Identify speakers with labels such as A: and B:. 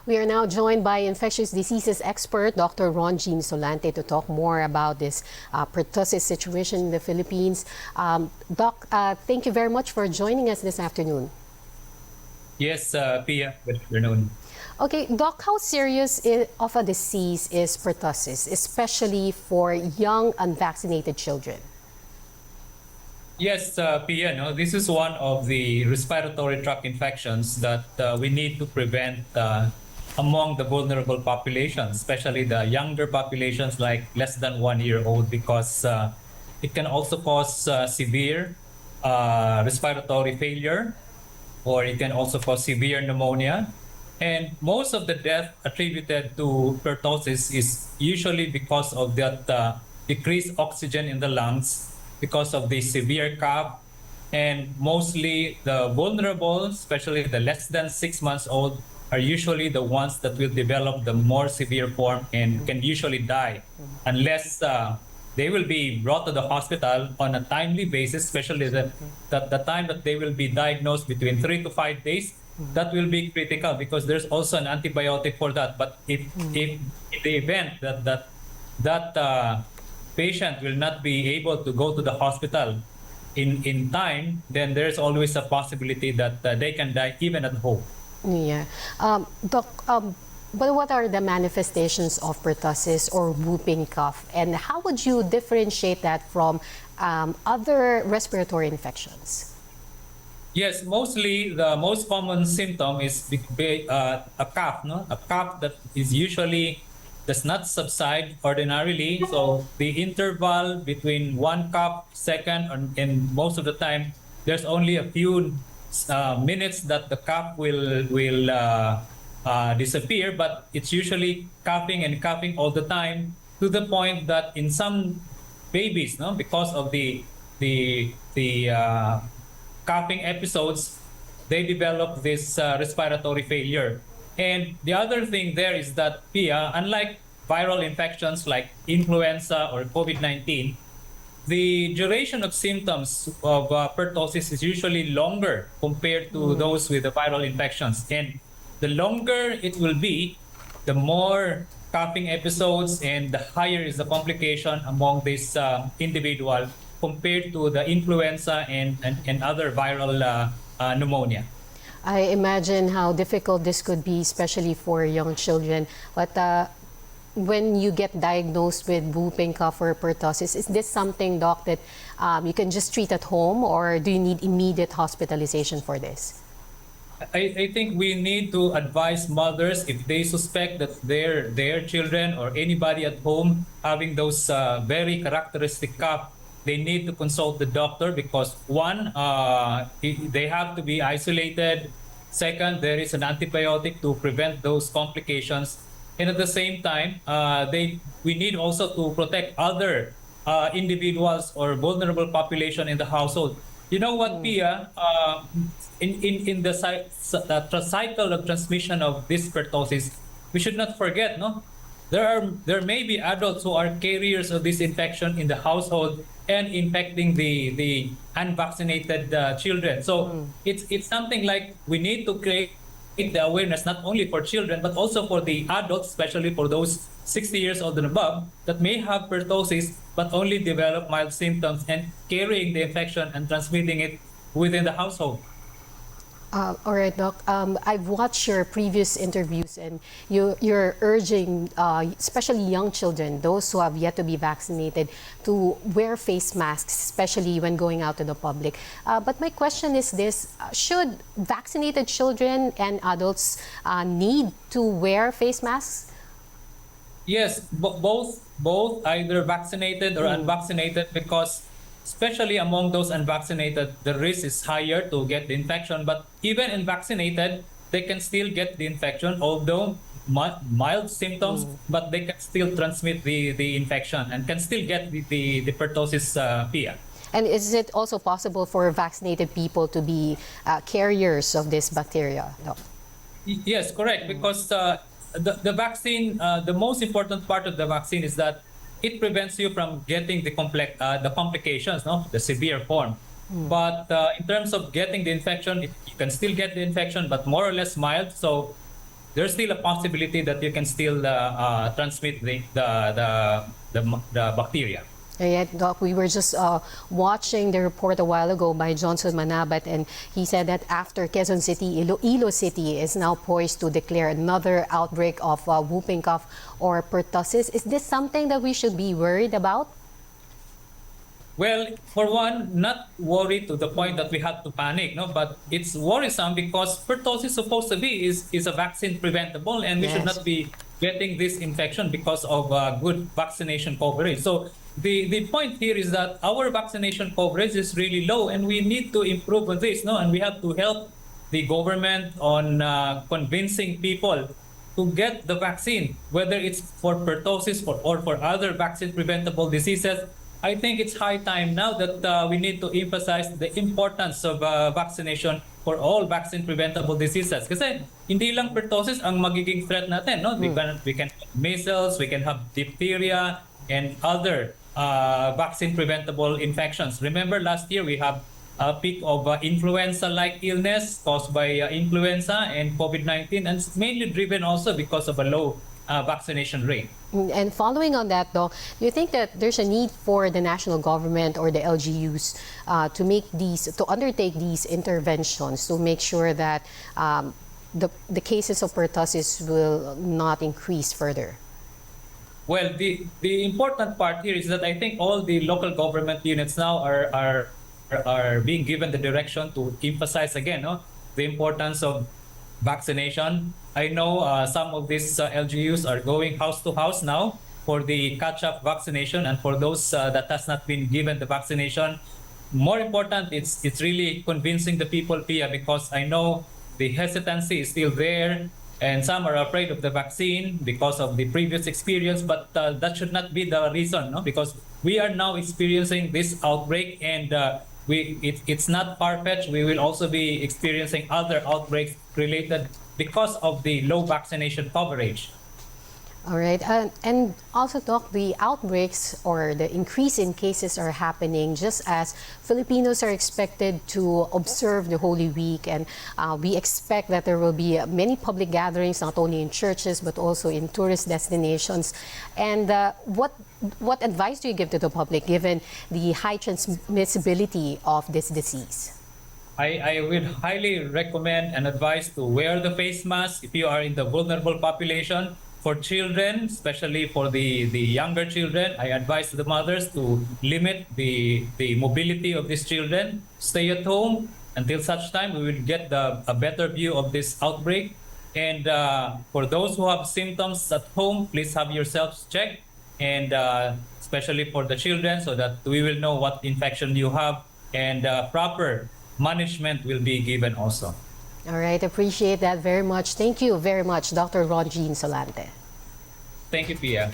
A: We are now joined by infectious diseases expert Dr. Ron Jean Solante to talk more about this pertussis situation in the Philippines. Doc, thank you very much for joining us this afternoon.
B: Yes, Pia, good afternoon.
A: Okay, Doc, how serious of a disease is pertussis, especially for young unvaccinated children?
B: Yes, Pia, no, this is one of the respiratory tract infections that we need to prevent among the vulnerable populations, especially the younger populations like less than 1 year old, because it can also cause severe respiratory failure, or it can also cause severe pneumonia. And most of the death attributed to pertussis is usually because of that decreased oxygen in the lungs, because of the severe cough, and mostly the vulnerable, especially the less than 6 months old, are usually the ones that will develop the more severe form and can usually die unless they will be brought to the hospital on a timely basis, especially the time that they will be diagnosed between 3 to 5 days. That will be critical because there's also an antibiotic for that. But if in the event that patient will not be able to go to the hospital in time, then there's always a possibility that they can die even at home.
A: Yeah. Doc, but what are the manifestations of pertussis or whooping cough, and how would you differentiate that from other respiratory infections?
B: Yes, mostly the most common symptom is a cough, no? A cough that is usually does not subside ordinarily. So the interval between one cough, second, and most of the time, there's only a few minutes that the cough will disappear, but it's usually coughing and coughing all the time, to the point that in some babies, no, because of the coughing episodes, they develop this respiratory failure. And the other thing there is that, Pia, unlike viral infections like influenza or COVID-19, the duration of symptoms of pertussis is usually longer compared to those with the viral infections. And the longer it will be, the more coughing episodes and the higher is the complication among this individual compared to the influenza and other viral pneumonia.
A: I imagine how difficult this could be, especially for young children. But when you get diagnosed with whooping cough or pertussis, is this something, Doc, that you can just treat at home, or do you need immediate hospitalization for this?
B: I think we need to advise mothers, if they suspect that their children or anybody at home having those very characteristic cough, they need to consult the doctor, because one, they have to be isolated. Second, there is an antibiotic to prevent those complications. And at the same time, we need also to protect other individuals or vulnerable population in the household. You know what, Pia? In the cycle of transmission of this pertussis, we should not forget, no? There may be adults who are carriers of this infection in the household and infecting the unvaccinated children. So it's something like we need to create the awareness not only for children but also for the adults, especially for those 60 years old and above that may have pertussis but only develop mild symptoms and carrying the infection and transmitting it within the household.
A: All right, Doc. I've watched your previous interviews, and you're urging, especially young children, those who have yet to be vaccinated, to wear face masks, especially when going out to the public. But my question is this: should vaccinated children and adults need to wear face masks?
B: Yes, both either vaccinated or unvaccinated, because especially among those unvaccinated, the risk is higher to get the infection. But even in vaccinated, they can still get the infection, although mild symptoms, but they can still transmit the infection and can still get the pertussis, Pia.
A: And is it also possible for vaccinated people to be carriers of this bacteria, Doc?
B: Yes, correct. Because the vaccine, the most important part of the vaccine is that it prevents you from getting the complications, no, the severe form. But in terms of getting the infection, you can still get the infection, but more or less mild. So there's still a possibility that you can still transmit the bacteria.
A: Right, Doc, we were just watching the report a while ago by Johnson Manabat, and he said that after Quezon City, Iloilo City is now poised to declare another outbreak of whooping cough or pertussis. Is this something that we should be worried about?
B: Well, for one, not worried to the point that we have to panic, no. But it's worrisome because pertussis supposed to be is a vaccine preventable, and we should
A: Yes.
B: not be getting this infection because of good vaccination coverage. So the point here is that our vaccination coverage is really low, and we need to improve on this, no. And we have to help the government on convincing people to get the vaccine, whether it's for pertussis or for other vaccine preventable diseases. I think it's high time now that we need to emphasize the importance of vaccination for all vaccine preventable diseases. Kasi hindi lang pertussis ang magiging threat natin, no? We can have measles, we can have diphtheria, and other vaccine preventable infections. Remember last year we have a peak of influenza-like illness caused by influenza and COVID-19, and it's mainly driven also because of a low vaccination rate.
A: And following on that, though, do you think that there's a need for the national government or the LGUs to undertake these interventions to make sure that the cases of pertussis will not increase further?
B: Well, the important part here is that I think all the local government units now are being given the direction to emphasize again, no, the importance of vaccination. I know some of these LGUs are going house to house now for the catch-up vaccination, and for those that has not been given the vaccination, more important, it's really convincing the people, Pia, because I know the hesitancy is still there, and some are afraid of the vaccine because of the previous experience, but that should not be the reason, no? Because we are now experiencing this outbreak, and it's not far-fetched. We will also be experiencing other outbreaks related because of the low vaccination coverage.
A: All right. And also, Doc, the outbreaks or the increase in cases are happening just as Filipinos are expected to observe the Holy Week. And we expect that there will be many public gatherings, not only in churches, but also in tourist destinations. And what advice do you give to the public given the high transmissibility of this disease?
B: I would highly recommend and advise to wear the face mask if you are in the vulnerable population. For children, especially for the younger children, I advise the mothers to limit the mobility of these children. Stay at home until such time we will get a better view of this outbreak. And for those who have symptoms at home, please have yourselves checked, and especially for the children, so that we will know what infection you have, and proper management will be given also.
A: All right, appreciate that very much. Thank you very much, Dr. Ron Jean Solante.
B: Thank you, Pia.